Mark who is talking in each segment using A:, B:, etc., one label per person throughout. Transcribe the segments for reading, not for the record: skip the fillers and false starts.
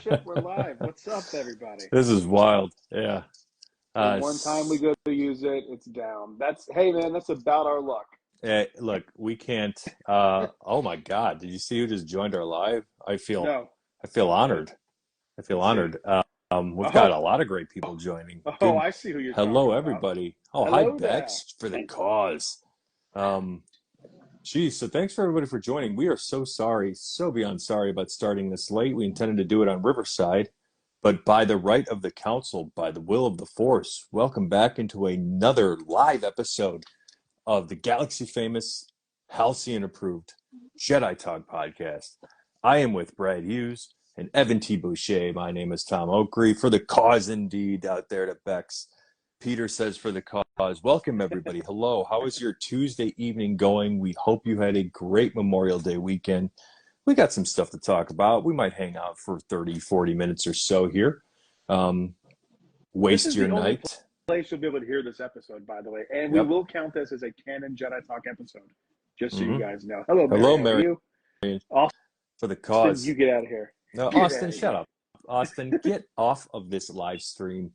A: shit, we're live. What's up, everybody?
B: This is wild. Yeah.
A: One time we go to use it, it's down. Hey man, that's about our luck.
B: Look, we can't. Oh my God! Did you see who just joined our live? I feel
A: No.
B: honored. I feel honored. We've got a lot of great people joining.
A: Oh, I see who you're talking
B: Hello,
A: about.
B: everybody. Oh,
A: Hello
B: hi,
A: there.
B: Bex, for the cause. Geez, so thanks for everybody for joining. We are so sorry, so beyond sorry about starting this late. We intended to do it on Riverside, but by the right of the council, by the will of the force, welcome back into another live episode of the galaxy famous, Halcyon approved Jedi Talk podcast. I am with Brad Hughes and Evan T. Boucher. My name is Tom Oakrey. For the cause indeed out there to Bex. Peter says for the cause. Welcome, everybody. Hello. How is your Tuesday evening going? We hope you had a great Memorial Day weekend. We got some stuff to talk about. We might hang out for 30, 40 minutes or so here. Waste your night.
A: Place you'll be able to hear this episode, by the way. And we will count this as a canon Jedi Talk episode, just so you guys know. Hello, Mary.
B: Hello, Mary.
A: Austin,
B: for the cause.
A: you get out of here.
B: No, Austin, shut up. Austin, get off of this live stream.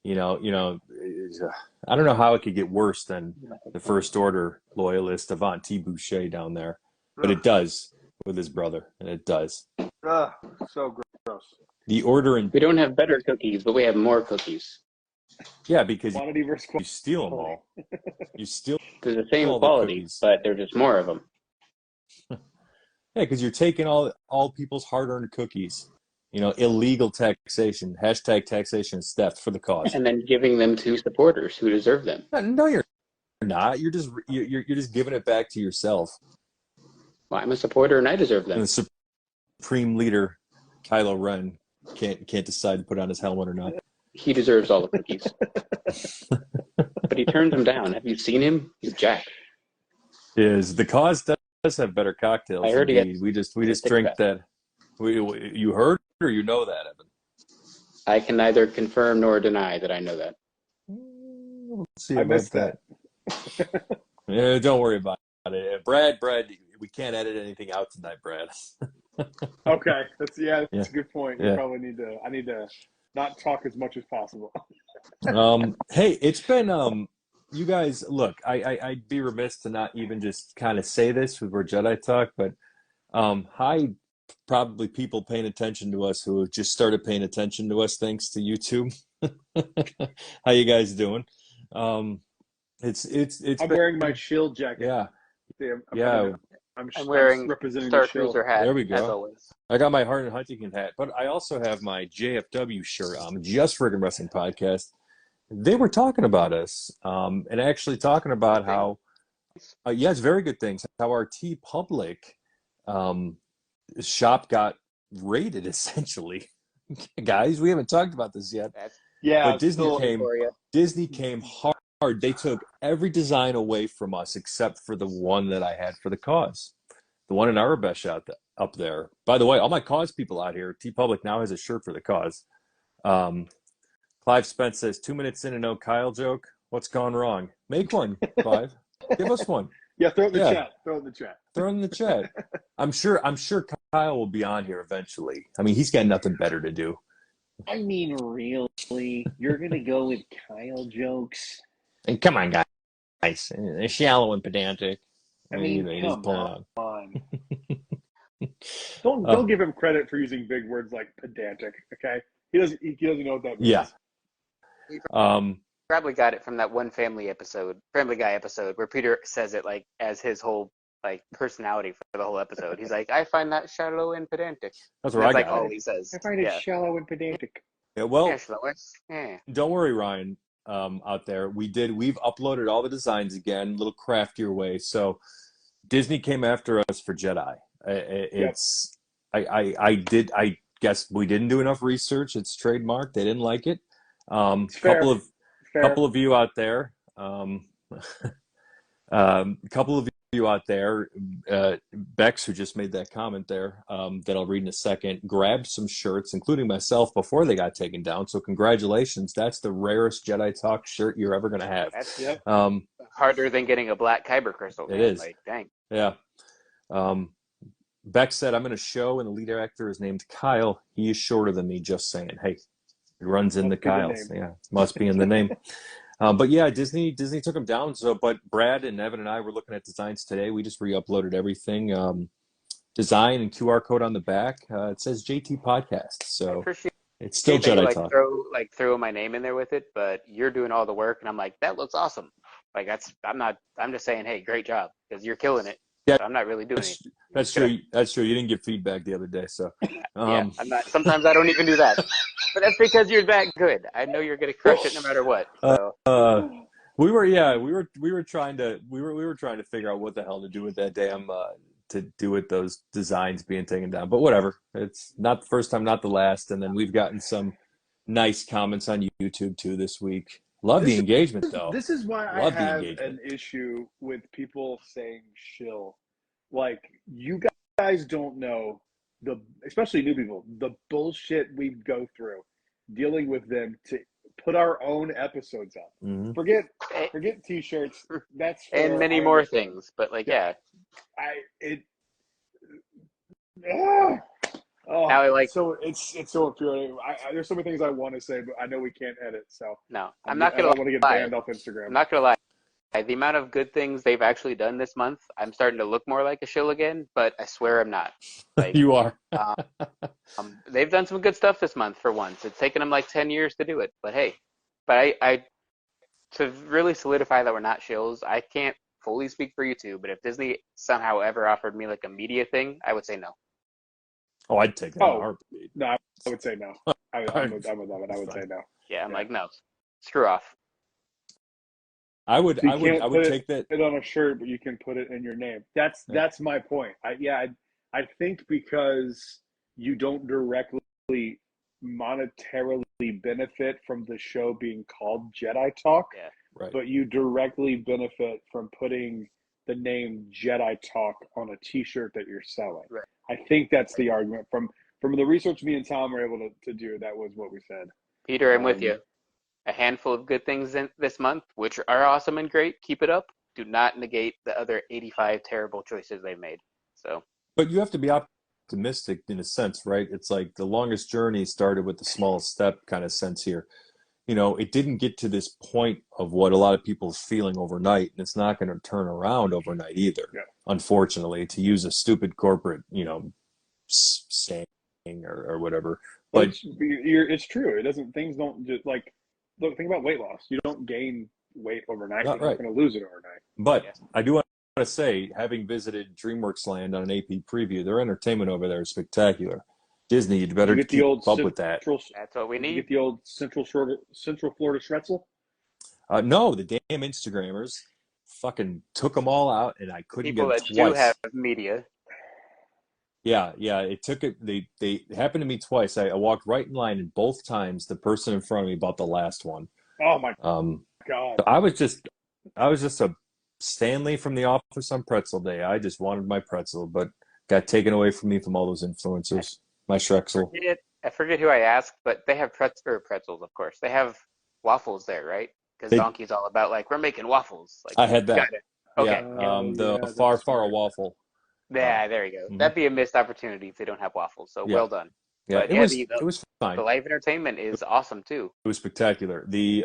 B: I don't know how it could get worse than the First Order loyalist Avant T. Boucher down there, but it does with his brother, and it does.
A: So gross.
B: The Order and
C: we don't have better cookies, but we have more cookies.
B: Yeah, because
A: you
B: steal them all. You steal.
C: They're the same quality, but they're just more of them.
B: Yeah, because you're taking all people's hard-earned cookies. Illegal taxation. Hashtag taxation is theft for the cause.
C: And then giving them to supporters who deserve them.
B: No, you're not. You're just giving it back to yourself.
C: Well, I'm a supporter and I deserve them.
B: And the Supreme Leader, Kylo Ren, can't decide to put on his helmet or not.
C: He deserves all the cookies. But he turns them down. Have you seen him? He's jacked.
B: The cause does have better cocktails.
C: I heard
B: we just drink that. You heard or you know that, Evan?
C: I can neither confirm nor deny that I know that.
B: We'll see
A: I missed that.
B: Yeah, don't worry about it. Brad, we can't edit anything out tonight, Brad.
A: Okay, that's a good point.
B: Yeah.
A: I need to not talk as much as possible.
B: Hey, it's been you guys, look, I'd be remiss to not even just kind of say this with our Jedi Talk, but hi, probably people paying attention to us who have just started paying attention to us thanks to YouTube. How you guys doing? It's
A: I'm wearing my shield jacket.
B: Yeah.
C: I'm wearing
A: representing
C: Star
A: the shield.
C: Cruiser hat.
B: There we go.
C: As always.
B: I got my Harden Huntington hat, but I also have my JFW shirt on, Just Friggin' Wrestling Podcast. They were talking about us, and actually talking about how, yes, very good things. How our T Public shop got raided, essentially. Guys, we haven't talked about this yet. But Disney came hard. They took every design away from us except for the one that I had for the cause. The one in Arabesh up there. By the way, all my cause people out here, T Public now has a shirt for the cause. Clive Spence says, 2 minutes in and no Kyle joke. What's gone wrong? Make one, Clive. Give us one.
A: Yeah, throw it in the chat. Throw it in the chat.
B: I'm sure Kyle will be on here eventually. I mean, he's got nothing better to do.
D: I mean, really? You're going to go with Kyle jokes?
B: And come on, guys. They're shallow and pedantic.
D: I mean, come on.
A: Don't give him credit for using big words like pedantic, okay? He doesn't know what that means.
B: Yeah.
C: Probably got it from that one Family Guy episode, where Peter says it like as his whole personality for the whole episode. He's like, I find that shallow and pedantic.
B: That's what I got.
C: That's all he says.
D: I find it shallow and pedantic.
B: Yeah, well,
C: yeah.
B: Don't worry, Ryan. Out there, we've uploaded all the designs again, a little craftier way. So Disney came after us for Jedi. I guess we didn't do enough research. It's trademarked. They didn't like it. Couple of you out there, Bex, who just made that comment there, that I'll read in a second, grabbed some shirts, including myself, before they got taken down. So congratulations. That's the rarest Jedi Talk shirt you're ever going to have.
C: That's harder than getting a black kyber crystal.
B: It is.
C: Like, dang.
B: Yeah. Beck said, I'm in a show, and the lead actor is named Kyle. He is shorter than me, just saying. Hey, it runs in the Kyles. Yeah, must be in the name. But yeah, Disney took them down. So, but Brad and Evan and I were looking at designs today. We just re-uploaded everything. Design and QR code on the back. It says JT Podcast.
C: I
B: So
C: appreciate
B: it's still
C: that you
B: Jedi Talk.
C: throw my name in there with it, but you're doing all the work, and I'm like, that looks awesome. Like I'm just saying, hey, great job, because you're killing it.
B: Yeah,
C: So I'm not really doing anything.
B: that's true. That's true. You didn't get feedback the other day, so
C: Yeah, I'm not. Sometimes I don't even do that, but that's because you're that good. I know you're gonna crush it no matter what. So
B: we were trying to figure out what the hell to do with that damn to do with those designs being taken down. But whatever. It's not the first time, not the last. And then we've gotten some nice comments on YouTube too this week. Love the engagement though.
A: This is why I have an issue with people saying shill. Like, you guys don't know especially new people, the bullshit we go through dealing with them to put our own episodes up.
B: Mm-hmm.
A: Forget t-shirts. That's
C: and many more things. But like, yeah.
A: So it's so infuriating. There's so many things I want to say, but I know we can't edit. So
C: no,
A: I'm not gonna. I want to get banned off Instagram.
C: I'm not gonna lie. The amount of good things they've actually done this month, I'm starting to look more like a shill again. But I swear I'm not. Like,
B: you are.
C: They've done some good stuff this month for once. It's taken them like 10 years to do it. But hey, I to really solidify that we're not shills, I can't fully speak for you two. But if Disney somehow ever offered me like a media thing, I would say no.
B: Oh, I'd take that.
A: No, I would say no. I'm with that one. I would say no.
C: Yeah, I'm like, no, screw off.
B: I would take that.
A: It on a shirt, but you can put it in your name. That's my point. I think because you don't directly monetarily benefit from the show being called Jedi Talk,
B: right.
A: But you directly benefit from putting the name Jedi Talk on a T-shirt that you're selling.
C: Right.
A: I think that's the argument. From the research me and Tom were able to do, that was what we said.
C: Peter, I'm with you. A handful of good things this month, which are awesome and great. Keep it up. Do not negate the other 85 terrible choices they've made. So,
B: but you have to be optimistic in a sense, right? It's like the longest journey started with the smallest step kind of sense here. You know, it didn't get to this point of what a lot of people are feeling overnight, and it's not going to turn around overnight either. Yeah. Unfortunately, to use a stupid corporate, saying or whatever. But
A: it's true. It doesn't. Things don't just like. Look, think about weight loss. You don't gain weight overnight. You're not going to lose it overnight.
B: But I do want to say, having visited DreamWorks Land on an AP preview, their entertainment over there is spectacular. Disney, you'd better keep up with that.
C: That's what we need.
A: You get the old Central Florida Schretzel?
B: No, the damn Instagrammers fucking took them all out, and I couldn't
C: People
B: get
C: that
B: twice.
C: do have media.
B: Yeah, it took it. They happened to me twice. I walked right in line, and both times the person in front of me bought the last one.
A: Oh my God!
B: I was just a Stanley from The Office on Pretzel Day. I just wanted my pretzel, but got taken away from me from all those influencers. My Shrexel.
C: I forget who I asked, but they have pretzels, of course. They have waffles there, right? Because Donkey's all about like we're making waffles. Like,
B: I had that.
C: Got it. Okay.
B: The far waffle.
C: Yeah, there you go. Mm-hmm. That'd be a missed opportunity if they don't have waffles. So well done.
B: Yeah,
C: but
B: it was fine.
C: The live entertainment is awesome too.
B: It was spectacular. The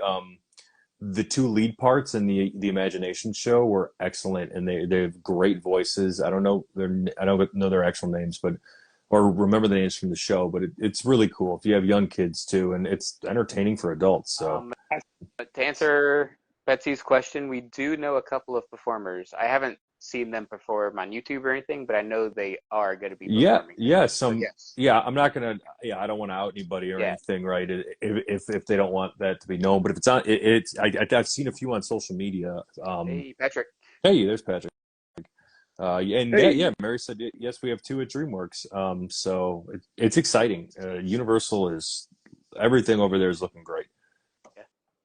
B: two lead parts in the Imagination show were excellent, and they have great voices. I don't know their actual names, or remember the names from the show, but it's really cool if you have young kids too, and it's entertaining for adults. So
C: to answer Betsy's question, we do know a couple of performers. I haven't seen them perform on YouTube or anything, but I know they are going to be performing.
B: I'm not gonna. I don't want to out anybody or anything, right? If they don't want that to be known, but if it's on, I've seen a few on social media.
C: Hey, Patrick.
B: Hey, there's Patrick. Mary said yes. We have two at DreamWorks. So it's exciting. Universal is everything over there is looking great.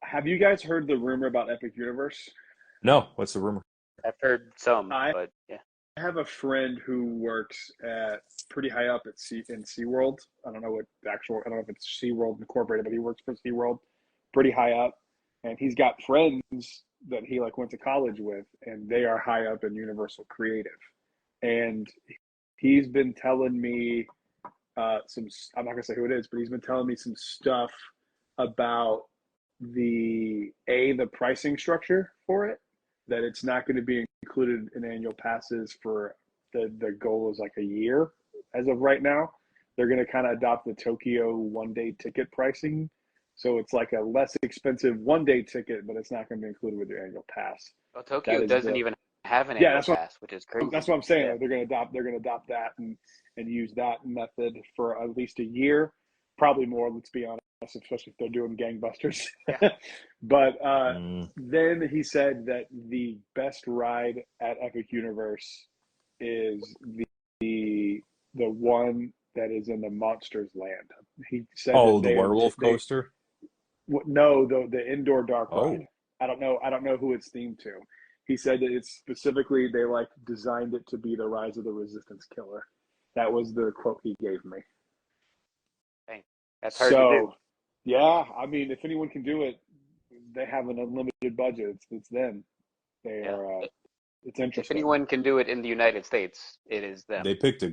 A: Have you guys heard the rumor about Epic Universe?
B: No, what's the rumor?
C: I've heard some,
A: but yeah. I have a friend who works at pretty high up in SeaWorld. I don't know if it's SeaWorld Incorporated, but he works for SeaWorld pretty high up. And he's got friends that he went to college with, and they are high up in Universal Creative. And he's been telling me some. I'm not gonna say who it is, but he's been telling me some stuff about the pricing structure for it. That it's not going to be included in annual passes for the goal is like a year as of right now. They're going to kind of adopt the Tokyo 1-day ticket pricing. So it's like a less expensive 1-day ticket, but it's not going to be included with your annual pass.
C: Well, Tokyo doesn't even have an annual pass, which is crazy.
A: That's what I'm saying. Yeah. They're going to adopt that and use that method for at least a year, probably more. Let's be honest, especially if they're doing gangbusters.
C: Yeah.
A: But then he said that the best ride at Epic Universe is the one that is in the Monsters Land. He said,
B: the werewolf coaster.
A: No, the indoor dark ride. I don't know who it's themed to. He said that it's specifically they like designed it to be the Rise of the Resistance Killer. That was the quote he gave me.
C: Dang. That's hard to do.
A: Yeah, I mean, if anyone can do it, they have an unlimited budget. It's them. They are. It's interesting.
C: If anyone can do it in the United States, it is them.
B: They picked a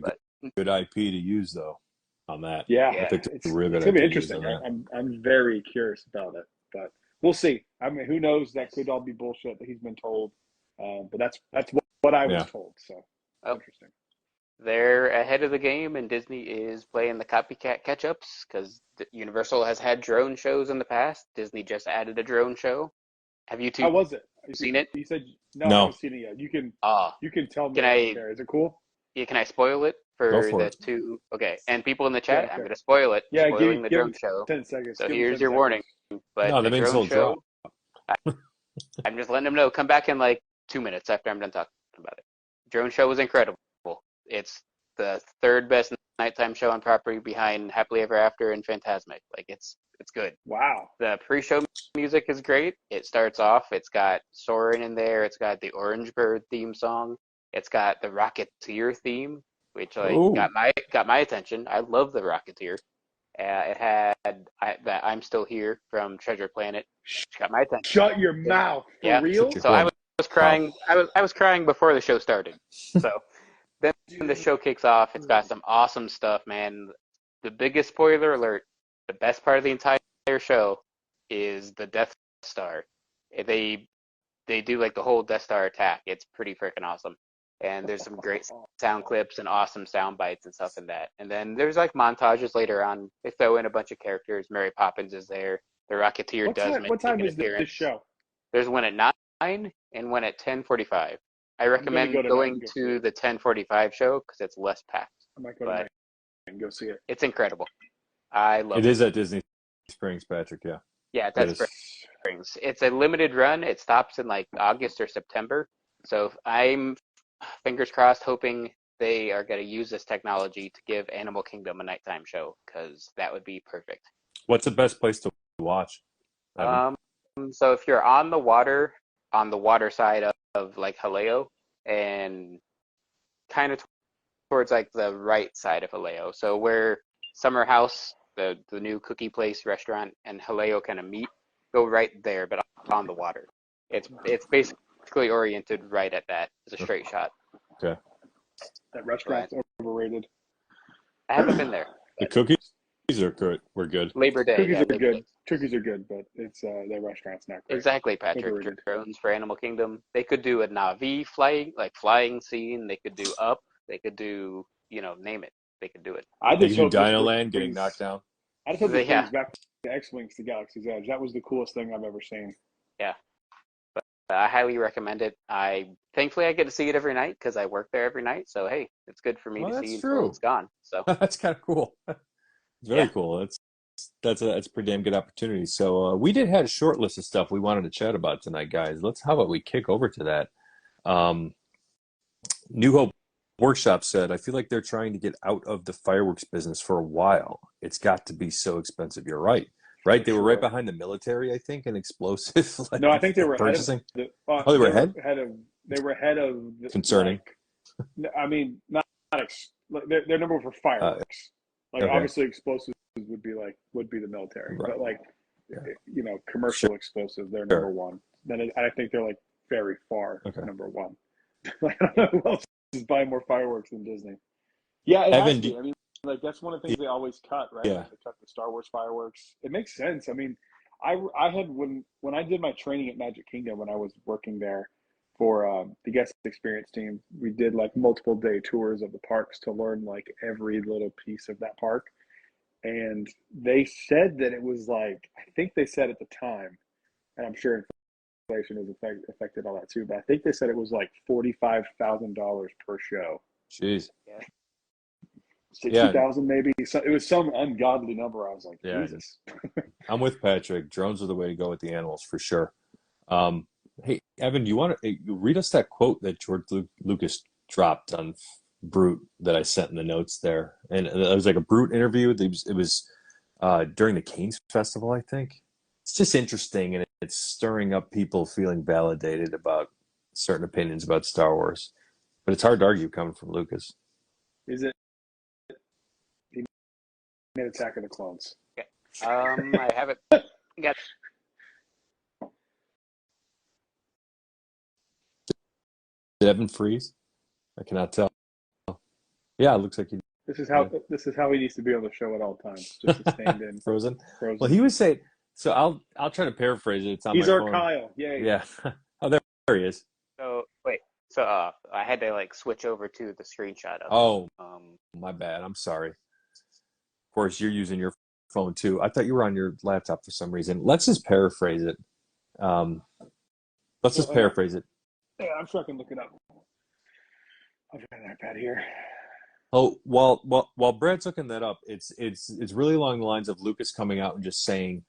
B: good IP to use though on that.
A: Yeah,
B: I picked
A: it's gonna be interesting. I'm very curious about it, but we'll see. I mean, who knows? That could all be bullshit that he's been told. But that's what I was told. So interesting.
C: They're ahead of the game, and Disney is playing the copycat catch-ups because Universal has had drone shows in the past. Disney just added a drone show. Have you two?
A: How was it?
C: Seen it?
A: You said no. I haven't seen it yet. You can tell me. Is it cool?
C: Yeah, can I spoil it for the two? Okay, and people in the chat, I'm going to spoil it.
A: Yeah,
C: spoiling the drone show.
A: 10 seconds.
C: So here's your warning. But the drone show, I'm just letting them know. Come back in like 2 minutes after I'm done talking about it. Drone show was incredible. It's the third best nighttime show on property behind Happily Ever After and Fantasmic. Like it's good.
A: Wow.
C: The pre-show music is great. It starts off. It's got Soarin' in there. It's got the Orange Bird theme song. It's got the Rocketeer theme, which got my attention. I love the Rocketeer. It had that I'm Still Here from Treasure Planet. Got my attention.
A: Shut your mouth. For real?
C: So I was crying. I was crying before the show started. So then the show kicks off. It's got some awesome stuff, man. The biggest spoiler alert, the best part of the entire show is the Death Star. They do like the whole Death Star attack. It's pretty freaking awesome. And there's some great sound clips and awesome sound bites and stuff in that. And then there's like montages later on. They throw in a bunch of characters. Mary Poppins is there. The Rocketeer does make an appearance.
A: This show?
C: There's one at 9 and one at 10:45. I recommend going to the 10:45 show because it's less packed.
A: I might go to 9 and go see it.
C: It's incredible. I love it.
B: It is at Disney Springs, Patrick. Yeah.
C: Yeah, that's Springs. It's a limited run. It stops in like August or September. So I'm fingers crossed, hoping they are going to use this technology to give Animal Kingdom a nighttime show because that would be perfect.
B: What's the best place to watch?
C: So if you're on the water side of like Haleo and kind of towards like the right side of Haleo, so where Summer House, the new cookie place restaurant, and Haleo kind of meet, go right there, but on the water. It's basically oriented right at that. It's a straight shot.
B: Okay.
A: That restaurant's overrated.
C: I haven't been there.
B: The cookies are good. We're good.
C: Labor Day.
A: Cookies are good. Cookies are good, but it's the restaurant's not great.
C: Exactly, Patrick.
A: Overrated.
C: Drones for Animal Kingdom. They could do a Na'vi flying scene. They could do Up. They could do, name it. They could do it.
A: I just hope
B: Dino Land getting knocked down.
A: I just hope it brings back the X-Wings to Galaxy's Edge. That was the coolest thing I've ever seen.
C: Yeah. But I highly recommend it. Thankfully I get to see it every night because I work there every night. So hey, it's good for me to see until it's gone. So
B: that's kind of cool. It's very cool. That's a pretty damn good opportunity. So we had a short list of stuff we wanted to chat about tonight, guys. How about we kick over to that? New Hope Workshop said, I feel like they're trying to get out of the fireworks business for a while. It's got to be so expensive. You're right. Right? They were right behind the military, I think, in explosive.
A: No, I think they were
B: purchasing.
A: They
B: were ahead?
A: They were ahead of.
B: Concerning.
A: I mean, they're number one for fireworks. Obviously, explosives would be the military,
B: right.
A: But commercial explosives, they're number one. Then I think they're very far number one. I don't know who else is buying more fireworks than Disney. Yeah, it has
B: Evan,
A: to be. I mean, like that's one of the things they always cut, right?
B: yeah,
A: Like they cut the Star Wars fireworks. It makes sense. I mean, I had when I did my training at Magic Kingdom when I was working there for the guest experience team, we did like multiple day tours of the parks to learn like every little piece of that park. And they said that it was like I think they said at the time, and I'm sure inflation has affected all that too. But I think they said it was like $45,000 per show.
B: jeez,
C: Yeah.
A: 60,000 maybe. So it was some ungodly number. I was like,
B: yeah.
A: Jesus.
B: I'm with Patrick. Drones are the way to go with the animals for sure. Um, hey, Evan, do you want to read us that quote that George Lucas dropped on Brute that I sent in the notes there? And it was like a Brute interview. It was during the Cannes Festival, I think. It's just interesting, and it's stirring up people feeling validated about certain opinions about Star Wars. But it's hard to argue coming from Lucas.
A: Is it? He made Attack of the Clones.
C: Okay. I have it. Got
B: Did Evan freeze? I cannot tell. Yeah, it looks like he
A: This is how he needs to be on the show at all times, just to stand in.
B: Frozen.
A: Frozen.
B: Well, he was saying. So I'll try to paraphrase it. It's on
A: He's
B: my
A: our
B: phone.
A: Kyle. Yay.
B: Yeah. Oh, there he is.
C: so wait. So I had to like switch over to the screenshot of
B: Oh,
C: it.
B: my bad. I'm sorry. Of course, you're using your phone too. I thought you were on your laptop for some reason. Let's just paraphrase it. Let's just paraphrase it.
A: Yeah, I'm sure I can look it up. I've got an iPad here.
B: Oh, while Brad's looking that up, it's really along the lines of Lucas coming out and just saying,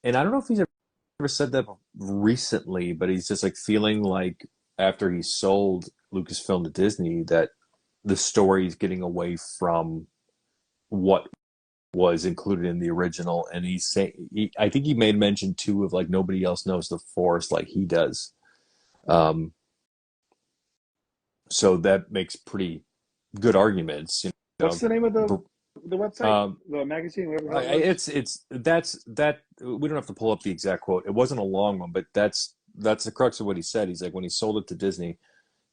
B: and I don't know if he's ever said that recently, but he's just like feeling like after he sold Lucasfilm to Disney that the story is getting away from what was included in the original, and he's saying I think he made mention too of like nobody else knows the Force like he does. So that makes pretty good arguments.
A: What's the name of the website? The magazine? Whatever it was?
B: That's we don't have to pull up the exact quote. It wasn't a long one, but that's the crux of what he said. He's like when he sold it to Disney,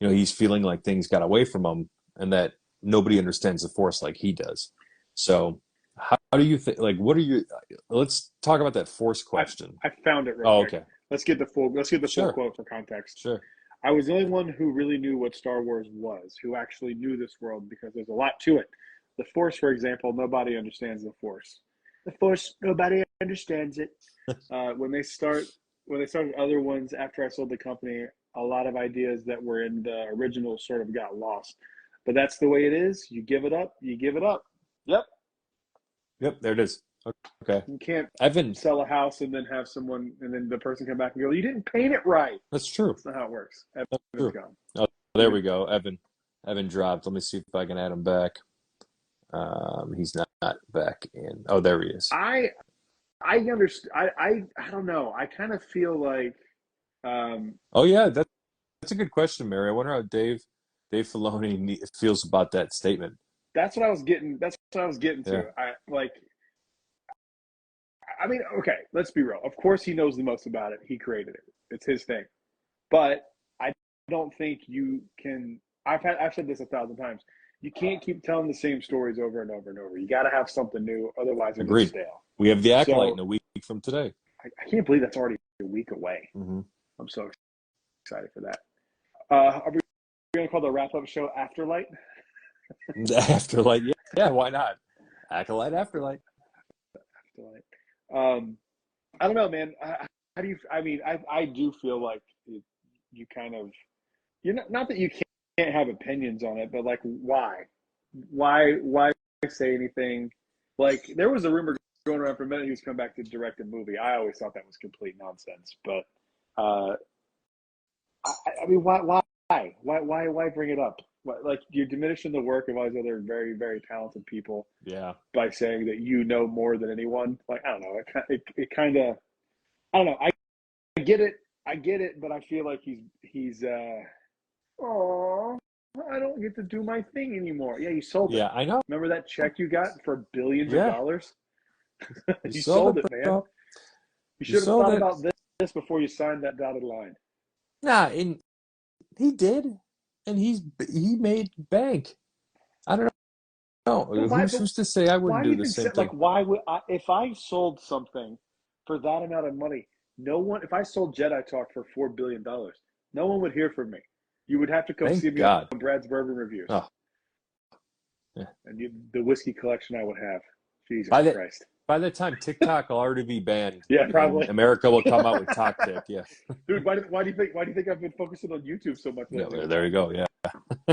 B: he's feeling like things got away from him and that nobody understands the Force like he does. So how do you think? Like, what are you? Let's talk about that Force question.
A: I found it. Real quick.
B: Okay.
A: Let's get the full
B: Sure.
A: quote for context.
B: Sure.
A: I was the only one who really knew what Star Wars was, who actually knew this world because there's a lot to it. The Force, for example, nobody understands the Force. The Force, nobody understands it. When they started other ones after I sold the company, a lot of ideas that were in the original sort of got lost. But that's the way it is. You give it up. You give it up.
B: Yep. There it is. Okay.
A: You can't
B: Evan.
A: sell a house and then have someone, and then the person come back and go, "You didn't paint it right."
B: That's true.
A: That's not how it works.
B: That's
A: Evan's
B: true.
A: gone.
B: Oh, there we go. Evan dropped. Let me see if I can add him back. He's not back in. Oh, there he is.
A: I understand. I don't know. I kind of feel like.
B: Oh yeah, that's a good question, Mary. I wonder how Dave Filoni feels about that statement.
A: That's what I was getting. That's what I was getting to.
B: Yeah.
A: I mean, okay. Let's be real. Of course, he knows the most about it. He created it. It's his thing. But I don't think you can. I've said this 1,000 times. You can't keep telling the same stories over and over and over. You got to have something new, otherwise it's
B: Agreed.
A: stale.
B: We have the Acolyte in a week from today.
A: I can't believe that's already a week away.
B: Mm-hmm.
A: I'm so excited for that. Are we going to call the wrap-up show Afterlight?
B: Afterlight, yeah, why not? Acolyte, Afterlight.
A: I don't know, man. How do you? I mean, I do feel like you kind of, not that you can't have opinions on it, but like, why say anything? Like, there was a rumor going around for a minute he was coming back to direct a movie. I always thought that was complete nonsense, but I mean, why bring it up? Like, you're diminishing the work of all these other very, very talented people.
B: Yeah.
A: By saying that you know more than anyone. Like, I don't know. It kind of, I don't know. I get it, but I feel like he's oh, I don't get to do my thing anymore. Yeah, you sold it.
B: Yeah, I know.
A: Remember that check you got for billions of dollars? You sold it, man.
B: Bro.
A: You should have thought about this before you signed that dotted line.
B: Nah, and he did, and he made bank. I don't No,
A: But why?
B: who's to say I wouldn't
A: Why
B: do the
A: even
B: same
A: say
B: thing?
A: like? Why would I? If I sold something for that amount of money, no one. If I sold Jedi Talk for $4 billion, no one would hear from me. You would have to come see
B: Thank
A: me on
B: God.
A: Brad's Bourbon Reviews,
B: Oh, yeah.
A: and the whiskey collection I would have. Jesus
B: By the
A: Christ.
B: by the time TikTok will already be banned,
A: Yeah,
B: and
A: probably.
B: America will come out with Toktik. Yeah.
A: Dude, why do you think I've been focusing on YouTube so much lately?
B: No, there you go. Yeah.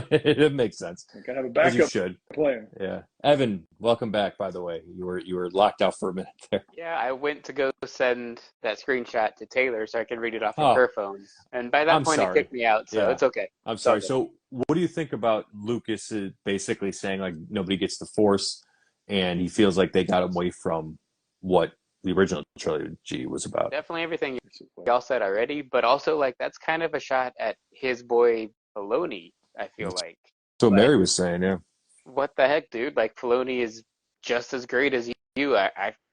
B: It makes sense.
A: I gotta have a
B: As you
A: backup
B: should.
A: plan.
B: Yeah. Evan, welcome back, by the way. You were locked out for a minute there.
C: Yeah, I went to go send that screenshot to Taylor so I could read it off of
B: Oh,
C: her phone. And by that
B: I'm
C: point, it
B: sorry.
C: kicked me out, so
B: Yeah.
C: it's okay.
B: I'm
C: It's all
B: sorry.
C: good.
B: So what do you think about Lucas basically saying like nobody gets the Force and he feels like they got him away from what the original trilogy was about?
C: Definitely everything y'all said already, but also, like, that's kind of a shot at his boy Filoni, I feel like.
B: So
C: Like,
B: Mary was saying, yeah.
C: what the heck, dude? Like, Filoni is just as great as you.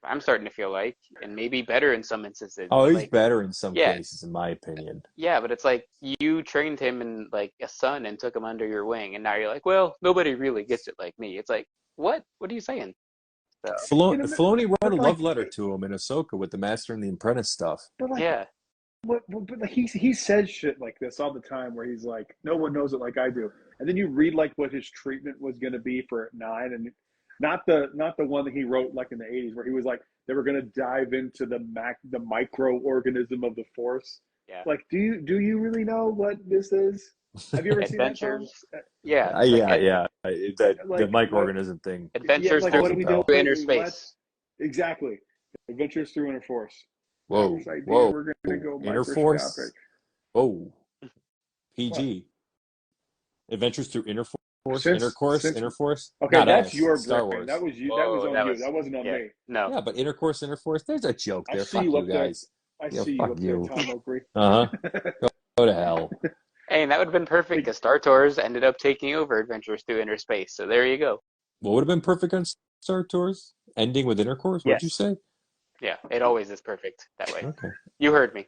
C: I'm starting to feel like, and maybe better in some instances.
B: Oh,
C: But
B: he's
C: like,
B: better in some
C: yeah,
B: cases, in my opinion.
C: yeah, but it's like you trained him in like a son and took him under your wing, and now you're like, well, nobody really gets it like me. It's like, what? What are you saying? So,
B: Filoni wrote
A: But
B: a
A: like,
B: love letter to him in Ahsoka with the Master and the Apprentice stuff.
A: but like,
C: yeah,
A: but like he says shit like this all the time, where he's like, no one knows it like I do, and then you read like what his treatment was going to be for 9, and not the one that he wrote like in the 80s, where he was like they were going to dive into the microorganism of the Force.
C: yeah.
A: Like, do you really know what this is? Have you ever seen that, Tom?
C: Adventures, yeah, like
B: Yeah. The
A: Like what?
B: microorganism thing
A: Yeah,
C: adventures
A: like
C: through
A: what are
B: calls a
A: we
B: bell.
C: inner
A: doing? What
C: space.
A: exactly? Adventures through Inner Force.
B: Whoa,
A: This idea
B: whoa.
A: we're going to go
B: Inner
A: microscopic.
B: Force? Whoa.
A: What?
B: PG. Adventures through Inner Force?
A: Since
B: Intercourse?
A: since
B: Interforce?
A: Okay,
B: Not
A: that's
B: us.
A: your
B: Star
A: brain.
B: Wars.
A: That was you. That was
C: Whoa,
A: on
C: that
A: you.
C: was
A: That wasn't on
C: yeah.
A: me.
C: No,
B: Yeah, but Intercourse, Interforce, there's a joke
A: I
B: there.
A: see
B: Fuck
A: you
B: you
A: up there.
B: guys.
A: I
B: Yeah,
A: see you
B: fuck
A: up there,
B: you.
A: Tom Oakley.
B: Uh-huh. Go to hell.
C: hey, and that would have been perfect because Star Tours ended up taking over Adventures through Inner Space. So there you go.
B: What would have been perfect on Star Tours? Ending with Intercourse? What'd you
C: Yes,
B: say?
C: yeah, it always is perfect that way.
B: Okay.
C: You heard me.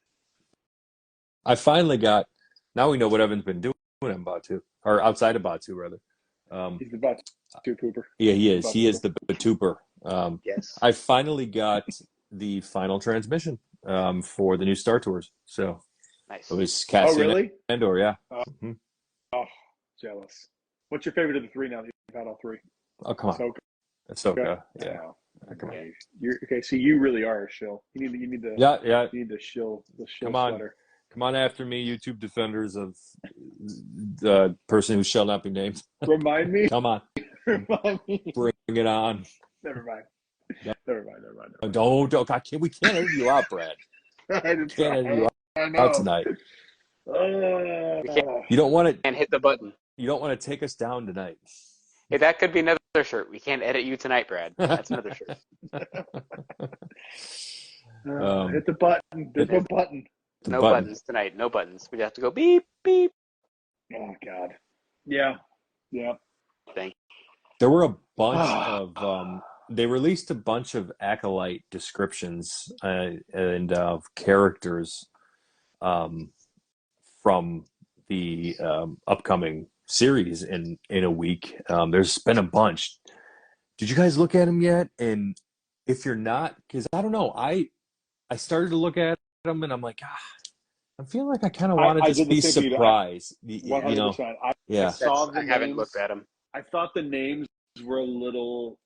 B: I finally got. Now we know what Evan's been doing in Batu, or outside of Batu, rather.
A: He's the butt to Cooper.
B: Yeah, he is.
A: Butt
B: He is
A: Cooper.
B: the Batuper.
C: Yes.
B: I finally got the final transmission for the new Star Tours. So
C: Nice.
B: it was
A: Oh,
B: Cassian
A: really?
B: Andor, yeah.
A: Oh,
B: Mhm.
A: oh, jealous. What's your favorite of the three now that you've had all three?
B: Oh, come on.
A: Ahsoka.
B: Ahsoka,
A: I
B: yeah.
A: know.
B: Come on.
A: Okay. You're okay. See, you really are a shill. You need the
B: Yeah.
A: shill
B: Come on.
A: sweater.
B: Come on after me, YouTube defenders of the person who shall not be named.
A: Remind me.
B: Come on.
A: Remind me.
B: Bring it on.
A: Never mind.
B: No,
A: Never mind.
B: don't. We can't edit you out, Brad. Can't edit you
A: I
B: out
A: know.
B: tonight.
C: We can't
B: You don't want to.
C: hit the button.
B: You don't want to take us down tonight.
C: Hey, that could be another shirt. We can't edit you tonight, Brad. That's another shirt.
A: Hit the button. There's no button.
C: No buttons tonight. No buttons. We have to go beep beep.
A: Oh God. Yeah.
C: Thing.
B: There were a bunch of. They released a bunch of acolyte descriptions and characters from the upcoming series in a week. There's been a bunch. Did you guys look at them yet? And if you're not, because I don't know, I started to look at them and I'm like, I feel like I kind of want to just be surprised.
A: 100%.
B: Yeah.
A: I saw the
C: I haven't
A: names.
C: looked at them.
A: I thought the names were a little.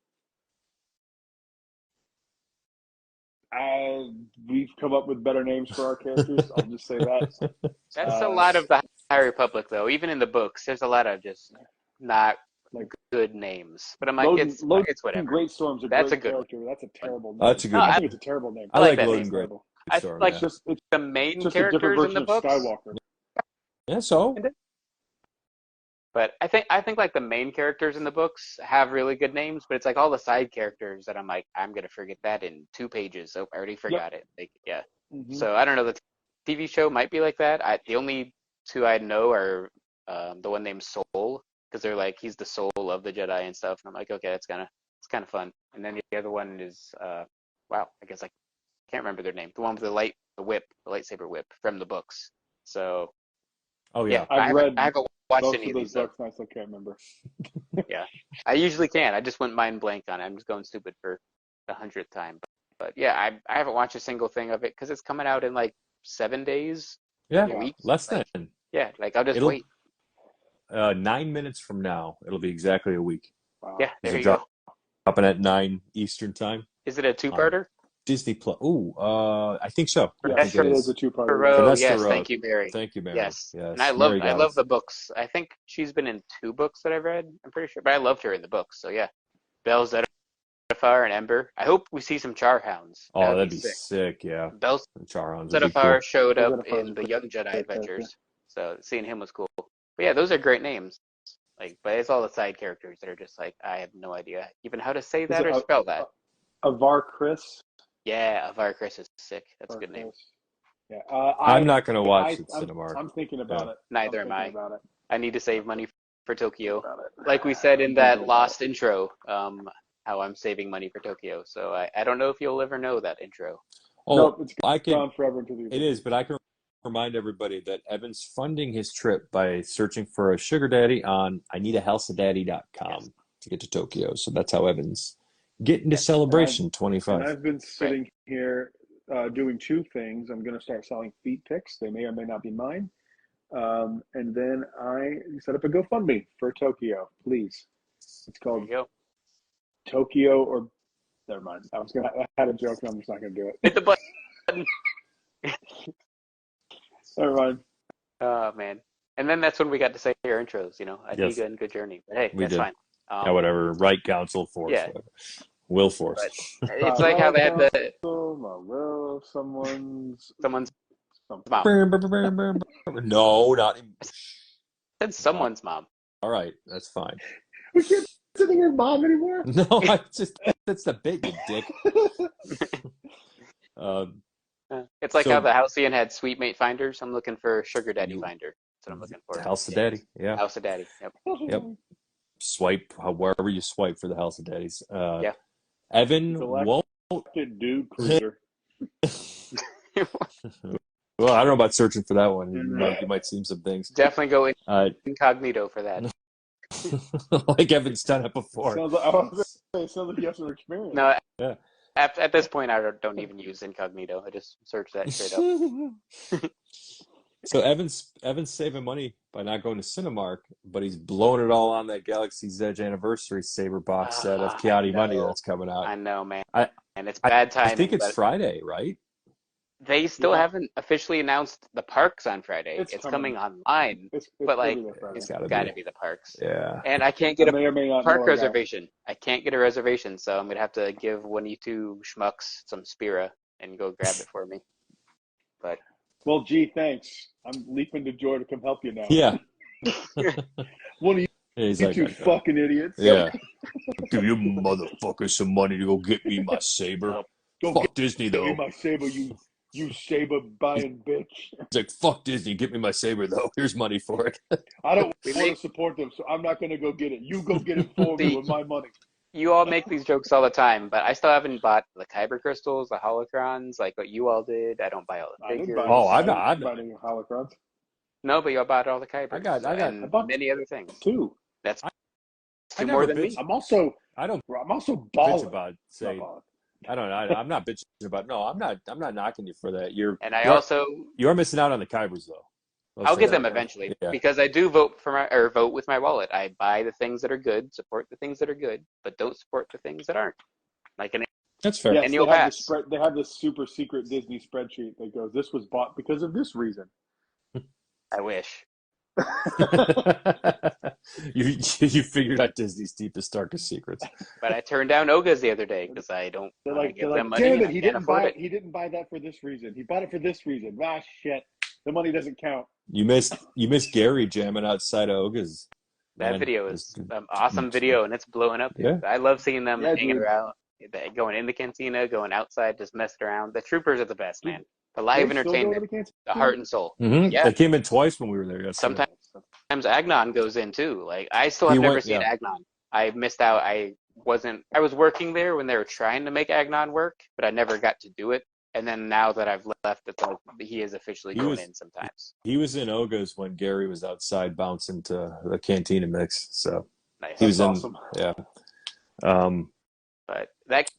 A: We've come up with better names for our characters. I'll just say that.
C: That's a lot of the High Republic, though. Even in the books, there's a lot of just not
A: like
C: good names. But I'm like, it's whatever.
A: Great Storm's a
C: That's
A: great
C: a good
A: character. That's a terrible name.
B: That's a good
A: I
B: one.
A: think it's a terrible name.
B: I like
C: that
B: Logan
C: name.
B: Great
C: I
B: Storm.
C: like
B: Yeah.
A: It's
C: the main
A: just a different
C: characters in
A: version
C: the
A: of
C: books.
A: Skywalker.
B: Yeah, so
C: But I think like the main characters in the books have really good names, but it's like all the side characters that I'm like, I'm gonna forget that in 2 pages. So I already forgot it. Like, yeah.
A: Mm-hmm.
C: So I don't know. The TV show might be like that. The only 2 I know are the one named Soul, because they're like he's the soul of the Jedi and stuff. And I'm like, okay, it's kind of fun. And then the other one is wow, I guess I can't remember their name. The one with the lightsaber whip from the books. So
B: Oh
C: Yeah,
B: yeah.
A: I've
C: I
A: read
C: haven't watched
A: most
C: any
A: of
C: of
A: those
C: these.
A: books, and I still can't remember.
C: Yeah, I usually can. I just went mind blank on it. I'm just going stupid for the 100th time. But yeah, I haven't watched a single thing of it because it's coming out in like 7 days,
B: Yeah,
C: a week.
B: less
C: Like,
B: than.
C: yeah, like I'll just
B: It'll
C: wait.
B: 9 minutes from now. It'll be exactly a week.
A: Wow.
C: Yeah,
B: Is
C: there
B: it
C: you go.
B: dropping at 9 Eastern time
C: Is it a
B: on
C: two-parter?
B: Disney Plus? Ooh, I think so. I
A: Yes,
B: think it
A: it is a
B: is.
A: two-parter. Yeah.
C: Rowe,
B: Vanessa
C: yes,
B: Rowe.
C: thank you, Mary.
B: Thank you, Mary.
C: Yes, and
B: Yes, Mary
C: I
B: got
C: love
B: us.
C: the books. I think she's been in 2 books that I've read. I'm pretty sure, but I loved her in the books. So yeah, Belle Zettifar and Ember. I hope we see some Charhounds. That
B: Oh,
C: would be
B: that'd be
C: sick.
B: sick. Yeah,
C: Belle
B: the Charons would be
C: Zettifar
B: cool.
C: showed
A: Belle
C: up
A: Zettifar's
C: in
A: a
C: the
A: pretty
C: Young Jedi
A: great character.
C: Adventures, so seeing him was cool. But yeah, those are great names. Like, but it's all the side characters that are just like I have no idea even how to say
A: Is
C: that
A: it
C: or spell that.
A: Avar Chris?
C: Yeah, Avar Chris is sick. That's a
A: Avar
C: good name.
A: Chris. Yeah.
B: I'm not gonna watch it,
A: I'm
B: Cinemark.
A: thinking about it.
C: Neither
A: I'm
C: am I.
A: thinking about it.
C: I need to save money for Tokyo.
A: About it.
C: Like we said in
A: I'm
C: that
A: thinking about
C: lost intro, how I'm saving money for Tokyo. So I don't know if you'll ever know that intro.
B: Oh,
A: Nope, it's
B: I can.
A: gone forever into the
B: It is, but I can remind everybody that Evan's funding his trip by searching for a sugar daddy on IneedAHouseOfDaddy.com
C: Yes.
B: to get to Tokyo. So that's how Evan's getting to
C: Yes.
B: Celebration
A: And
B: 25.
A: I've been sitting here doing 2 things. I'm going to start selling feet pics. They may or may not be mine. And then I set up a GoFundMe for Tokyo, please. It's
C: There
A: called
C: you go.
A: Tokyo or never mind. I had a joke and I'm just not going to do it.
C: Hit the button.
A: Never mind.
C: Oh man. And then that's when we got to say our intros. Adiga
B: Yes.
C: and Good Journey. But hey,
B: We
C: that's
B: did.
C: fine.
B: Yeah, whatever. Right counsel, force,
C: Yeah.
B: whatever. Will force.
C: But it's like how they had the
A: My will of someone's
C: someone's
A: something.
C: mom.
B: No, not.
C: Said someone's mom.
B: All right, that's fine.
A: We can't say the word mom anymore.
B: No, that's the bit, you dick.
C: It's like
B: So-
C: how the Halcyon had Sweet Mate Finders. I'm looking for Sugar Daddy
B: You-
C: Finder. That's what I'm looking for.
B: House of Daddy. Yeah.
C: House of Daddy. Yep.
B: Yep. Swipe wherever you swipe for the House of Daddies.
C: Yeah.
B: Evan
A: Select-
B: won't.
A: Dude cruiser.
B: Well, I don't know about searching for that one. You might see some things.
C: Definitely go
B: Uh,
C: incognito for that.
B: like Evan's done it before.
A: Sounds like, I was gonna say, it sounds like you have some experience.
C: No,
B: Yeah.
C: at this point, I don't even use incognito. I just search that straight up.
B: So Evan's saving money by not going to Cinemark, but he's blowing it all on that Galaxy's Edge Anniversary Saber box set of Chianti Money
C: know.
B: that's coming out.
C: I know, man.
B: I-
C: And it's bad timing.
B: I think it's
C: but
B: Friday, right?
C: they still
A: Yeah.
C: haven't officially announced the parks on Friday.
A: It's
C: It's
A: coming.
C: coming online,
A: It's
C: but like
A: gonna be Friday.
C: it's
B: gotta
C: got to
B: be.
C: be the parks.
B: Yeah.
C: And I can't
A: I
C: get a
A: may or may not
C: park
A: know a guy.
C: reservation. I can't get a reservation, so I'm gonna have to give one of you 2 schmucks some Spira and go grab it for me. But
A: Well, gee, thanks. I'm leaping to joy to come help you now.
B: Yeah.
A: One of you,
B: He's
A: you
B: like,
A: two fucking idiots.
B: yeah. Give you motherfuckers some money to go get me my Saber.
A: Go
B: Fuck Disney,
A: get me
B: though.
A: my saber, you saber buying bitch.
B: It's like, fuck Disney, get me my Saber, though. Here's money for it.
A: I don't
C: We
A: want
C: make-
A: to support them, so I'm not going to go get it. You go get it for me with my money.
C: you all make these jokes all the time, but I still haven't bought the Kyber crystals, the holocrons, like what you all did. I don't buy all the
A: I didn't
C: figures.
A: buy,
B: Oh,
A: I
B: I'm not-
A: didn't buy any holocrons.
C: No, but you all bought all the Kybers.
B: I got-
C: and
A: I bought
C: many other things.
A: 2.
C: That's
B: I
C: 2
B: never
C: more than
B: bitched-
C: me.
A: I'm also
B: I don't
A: balling.
B: bitch about say.
A: Not balling.
B: I'm not bitching about. No, I'm not knocking you for that.
C: And I also
B: You're missing out on the Kybers, though.
C: I'll get them eventually
B: Yeah.
C: because I do vote vote with my wallet. I buy the things that are good, support the things that are good, but don't support the things that aren't. Like an
B: That's fair.
A: Yes,
C: annual
A: they have
C: pass.
A: they have this super secret Disney spreadsheet that goes, this was bought because of this reason.
C: I wish.
B: you figured out Disney's deepest, darkest secrets.
C: But I turned down Oga's the other day because I don't
A: They're
C: want to
A: like,
C: give them money.
A: damn it,
C: I
A: he
C: can't
A: didn't
C: afford
A: buy
C: it.
A: He didn't buy that for this reason. He bought it for this reason. Ah, shit. The money doesn't count.
B: You missed Gary jamming outside of Oga's.
C: That
B: Man,
C: video is
B: it's-
C: an awesome video, and it's blowing up.
B: Yeah.
C: I love seeing them
A: Yeah,
C: hanging
A: dude.
C: around, going in the cantina, going outside, just messing around. The troopers are the best, man. The live
A: They still go
C: entertainment,
A: to the canteen?
C: the heart and soul.
B: Mhm.
C: Yeah.
B: They came in twice when we were there yesterday.
C: Sometimes Agnon goes in too. Like I still
B: He
C: have never
B: went-
C: seen
B: yeah.
C: Agnon. I missed out. I was working there when they were trying to make Agnon work, but I never got to do it. And then now that I've left, it's like he is officially going in sometimes.
B: He was in Oga's when Gary was outside bouncing to the Cantina mix. So
C: Nice.
B: he was
A: awesome.
B: Yeah.
C: But that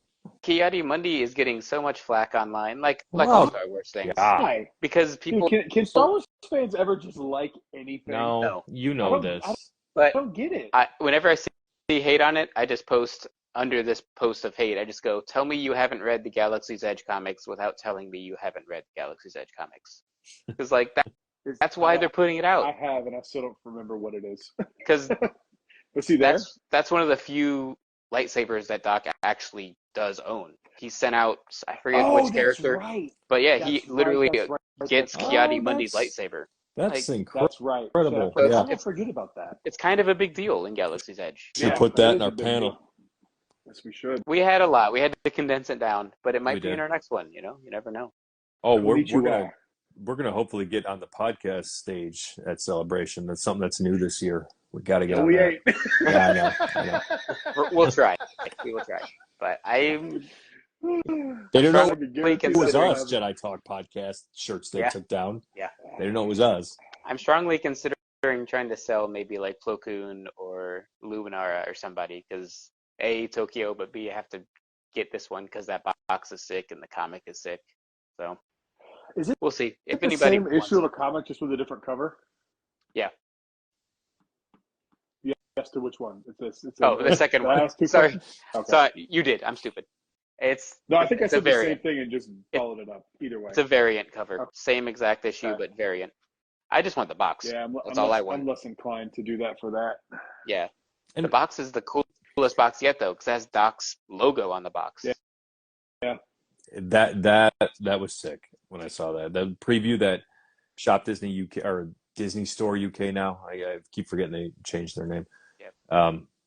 C: Kiadi Mundi is getting so much flack online, like all Star Wars things.
B: Yeah.
C: Because people...
A: Dude, can Star Wars fans ever just like anything?
B: No. You know this.
C: But
A: I don't get it.
C: Whenever I see hate on it, I just post under this post of hate. I just go, tell me you haven't read the Galaxy's Edge comics without telling me you haven't read Galaxy's Edge comics. Because like that's why they're putting it out.
A: I have, and I still don't remember what it is.
C: Because
A: was he there?
C: That's one of the few lightsabers that Doc actually does own. He sent out, I forget which character,
A: right.
C: but yeah,
A: That's
C: he literally gets
A: right.
C: Kiadi Mundi's lightsaber.
B: That's
A: That's right.
B: incredible.
A: I
B: Yeah.
A: forget about that.
C: It's kind of a big deal in Galaxy's Edge.
B: Should put that in our panel.
A: Yes, we should.
C: We had a lot. We had to condense it down, but it might
B: We
C: be
B: did.
C: in our next one. You never know.
B: Oh,
A: We'll
B: we're gonna hopefully get on the podcast stage at Celebration. That's something that's new this year. We got to get on
A: we
B: that.
A: ain't.
B: Yeah, I know.
C: We'll try. We will try. But I'm...
B: They didn't know
C: strongly
B: it was
C: considering...
B: us, Jedi Talk podcast shirts they
C: Yeah.
B: took down.
C: Yeah.
B: They didn't know it was us.
C: I'm strongly considering trying to sell maybe like Plo Koon or Luminara or somebody, because A, Tokyo, but B, I have to get this one because that box is sick and the comic is sick. So we'll see. If
A: the
C: anybody
A: same
C: wants...
A: issue of a comic just with a different cover?
C: Yeah.
A: Yes, to which one? It's
C: the second one. Sorry.
A: Okay.
C: Sorry, you did. I'm stupid.
A: No, I think I said the
C: variant.
A: same thing and just followed it up. Either way.
C: It's a variant cover.
A: Okay.
C: Same exact issue, but variant. I just want the box.
A: Yeah,
C: That's all I want.
A: I'm less inclined to do that for that.
C: Yeah.
B: And
C: the box is the coolest box yet, though, because it has Doc's logo on the box.
A: Yeah.
B: That was sick when I saw that. The preview that Shop Disney UK or Disney Store UK now. I keep forgetting they changed their name.
C: Yep.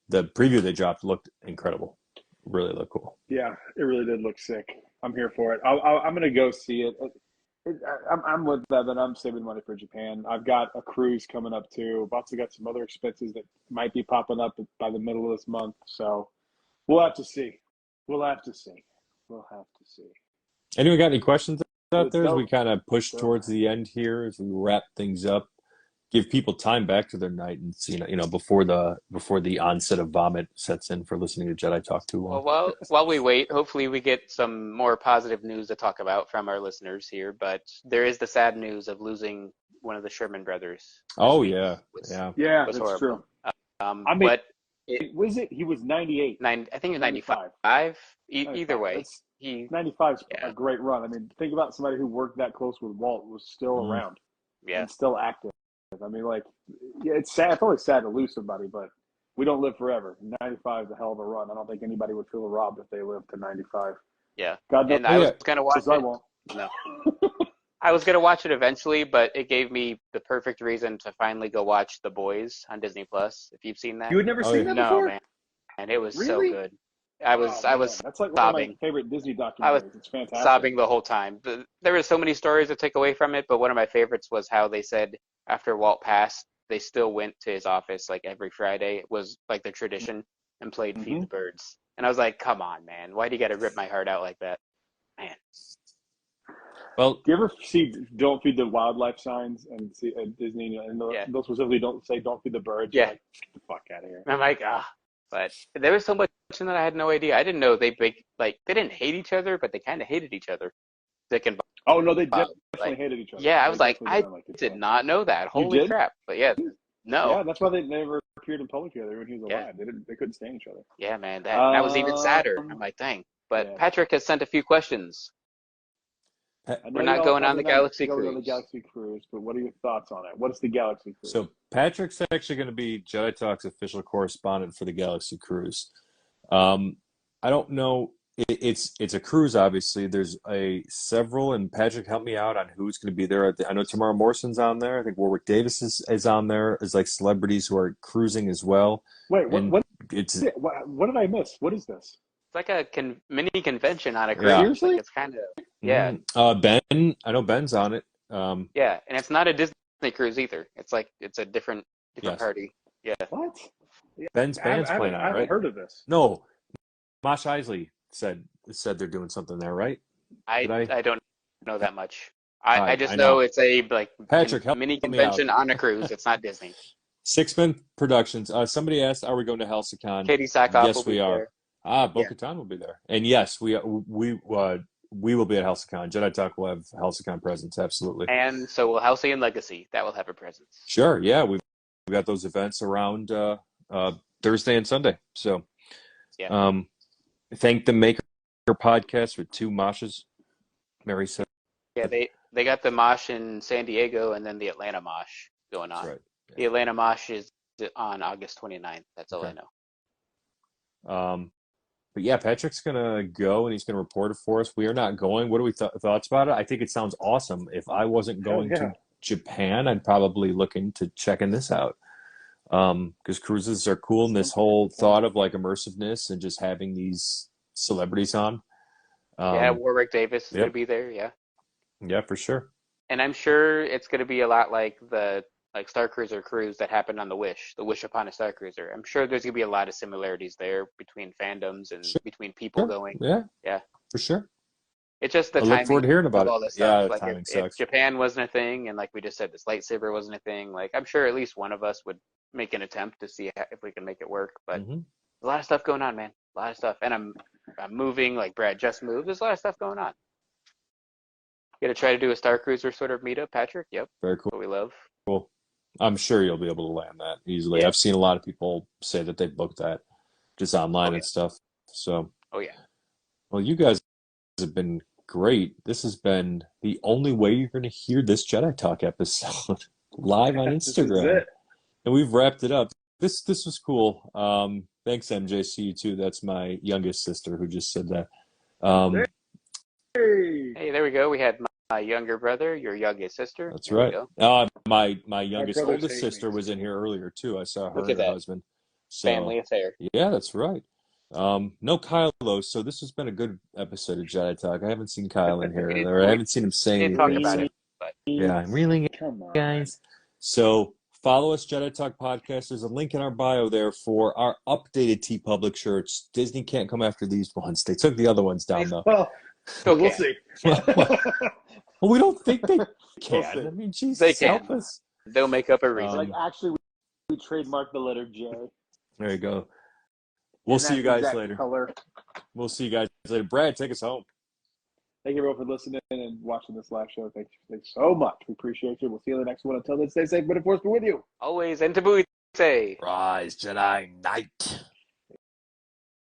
B: The preview they dropped looked incredible. Really looked cool.
A: Yeah, it really did look sick. I'm here for it. I'm gonna go see it. I'm with Evan. I'm saving money for Japan. I've got a cruise coming up too. I've also got some other expenses that might be popping up by the middle of this month. So we'll have to see.
B: Anyone got any questions out there as
A: No.
B: we kind of push towards the end here, as we wrap things up? Give people time back to their night and see, before the onset of vomit sets in for listening to Jedi Talk too long.
C: Well, while we wait, hopefully we get some more positive news to talk about from our listeners here. But there is the sad news of losing one of the Sherman brothers.
B: Oh yeah,
A: Yeah,
C: was
A: that's
C: horrible.
A: true.
C: But
A: Was it? He was 98.
C: I think it was 95.
A: 95.
C: Either way, he
A: 95 is a great run. I mean, think about somebody who worked that close with Walt, was still around and still active. I mean, it's sad. It's always sad to lose somebody, but we don't live forever. 95 is a hell of a run. I don't think anybody would feel robbed if they lived to 95.
C: Yeah.
A: God knows.
C: And I was going to watch it.
A: I won't.
C: No. I was going to watch it eventually, but it gave me the perfect reason to finally go watch The Boys on Disney Plus. If you've seen that.
A: You had never seen that before?
C: No, man. And it was so
A: Really?
C: good. I was
A: That's like
C: sobbing.
A: One of my favorite Disney documentaries.
C: I was
A: it's fantastic.
C: sobbing the whole time. There were so many stories to take away from it, but one of my favorites was how they said after Walt passed, they still went to his office like every Friday. It was like the tradition and played Feed the Birds. And I was like, come on, man. Why do you got to rip my heart out like that? Man.
B: Well,
A: do you ever see Don't Feed the Wildlife signs and see at Disney and those specifically don't say Don't Feed the Birds?
C: Yeah.
A: Like, get the fuck out of here.
C: I'm like, But there was so much in that I had no idea. I didn't know they didn't hate each other, but they kind of hated each other. Dick and Bob.
A: Oh no, they definitely hated each other.
C: Yeah, I was like, I
A: did
C: did not know that. Holy crap! But no.
A: Yeah, that's why they never appeared in public together when he was alive. They couldn't stand each other.
C: Yeah, man, that was even sadder. I'm like, dang. But Patrick has sent a few questions. We're not going on the Galaxy Cruise.
A: On the Galaxy Cruise, but what are your thoughts on it? What is the Galaxy Cruise?
B: So Patrick's actually going to be Jedi Talk's official correspondent for the Galaxy Cruise. I don't know. It's a cruise, obviously. There's several, and Patrick, help me out on who's going to be there. I know Tamara Morrison's on there. I think Warwick Davis is on there. There's like celebrities who are cruising as well.
A: Wait, what did I miss? What is this?
C: It's like a mini convention on a cruise.
B: Yeah.
C: Seriously? Like it's kind of
B: Ben, I know Ben's on it.
C: Yeah, and it's not a Disney cruise either. It's a different party. Yeah.
A: What?
B: Ben's band's playing on it, right?
A: I haven't heard of this.
B: No, Mosh Isley said they're doing something there, right?
C: I don't know that much.
B: I
C: I just
B: know.
C: know it's a like
B: Patrick, help
C: mini
B: me out.
C: convention on a cruise. It's not Disney.
B: Sixman Productions. Somebody asked, "Are we going to HelsiCon?"
C: Katie Sackhoff
B: Yes,
C: will be
B: we are.
C: there.
B: Bo-Katan will be there, and yes, we will be at HelsiCon. Jedi Talk will have HelsiCon presence. Absolutely.
C: And so will Halcyon Legacy. That will have a presence.
B: Sure. Yeah, we've got those events around Thursday and Sunday. So,
C: Yeah.
B: Thank the Maker podcast with 2 Moshas. Mary said.
C: Yeah, they got the Mosh in San Diego and then the Atlanta Mosh going on.
B: That's right. Yeah.
C: The Atlanta Mosh is on August 29th. That's all I know.
B: But yeah, Patrick's gonna go and he's gonna report it for us. We are not going. What are we thoughts about it? I think it sounds awesome. If I wasn't going to Japan, I'd probably look into checking this out. Because cruises are cool, and this whole thought of like immersiveness and just having these celebrities on.
C: Yeah, Warwick Davis is
B: yep.
C: gonna be there. Yeah.
B: Yeah, for sure.
C: And I'm sure it's gonna be a lot like the Star Cruiser cruise that happened on the Wish upon a Star Cruiser. I'm sure there's gonna be a lot of similarities there between fandoms and between people going.
B: Yeah, for sure.
C: It's just the
B: I
C: timing
B: look forward to hearing about
C: of all
B: it.
C: this stuff.
B: Yeah,
C: Like
B: timing
C: if
B: sucks.
C: Japan wasn't a thing, and like we just said, this lightsaber wasn't a thing, like I'm sure at least one of us would make an attempt to see if we can make it work. But
B: Mm-hmm.
C: a lot of stuff going on, man. A lot of stuff, and I'm moving. Like Brad just moved. There's a lot of stuff going on. Gonna try to do a Star Cruiser sort of meetup, Patrick. Yep.
B: Very cool.
C: What we love.
B: Cool. I'm sure you'll be able to land that easily.
C: Yeah.
B: I've seen a lot of people say that they've booked that just online and stuff. So.
C: Oh yeah.
B: Well, you guys have been great. This has been the only way you're going to hear this Jedi Talk episode live on Instagram.
A: This is it.
B: And we've wrapped it up. This was cool. Thanks, MJC, you too. That's my youngest sister who just said that.
C: Hey, there we go. We had my younger brother, your youngest sister.
B: That's
C: there
B: right. My youngest
A: brothers
B: oldest
A: hate
B: sister
A: me.
B: was in here earlier too. I saw her
C: Look
B: and
C: at
B: her
C: that.
B: husband. So,
C: Family affair.
B: Yeah, that's right. No Kyle though, so this has been a good episode of Jedi Talk. I haven't seen Kyle in here, or I haven't seen him say
C: Didn't
B: anything.
C: talk about
B: so-
C: it, but
B: Yeah, I'm reeling it,
D: Come on,
B: guys. So follow us, Jedi Talk Podcast. There's a link in our bio there for our updated TeePublic shirts. Disney can't come after these ones. They took the other ones down though.
A: Well,
C: still
A: we'll
C: can.
A: see.
B: Well, we don't think they can.
A: see.
B: I mean, Jesus,
C: They can.
B: help us.
C: They'll make up a reason.
A: Like, actually, we trademarked the letter J.
B: There you go. We'll
A: And
B: see you
A: that
B: guys
A: exact
B: later.
A: Color.
B: We'll see you guys later. Brad, take us home.
A: Thank you, everyone, for listening and watching this live show. Thanks so much. We appreciate you. We'll see you in the next one. Until then, stay safe, but of course, be with you.
C: Always, and Taboo say.
B: Rise, Jedi Knight.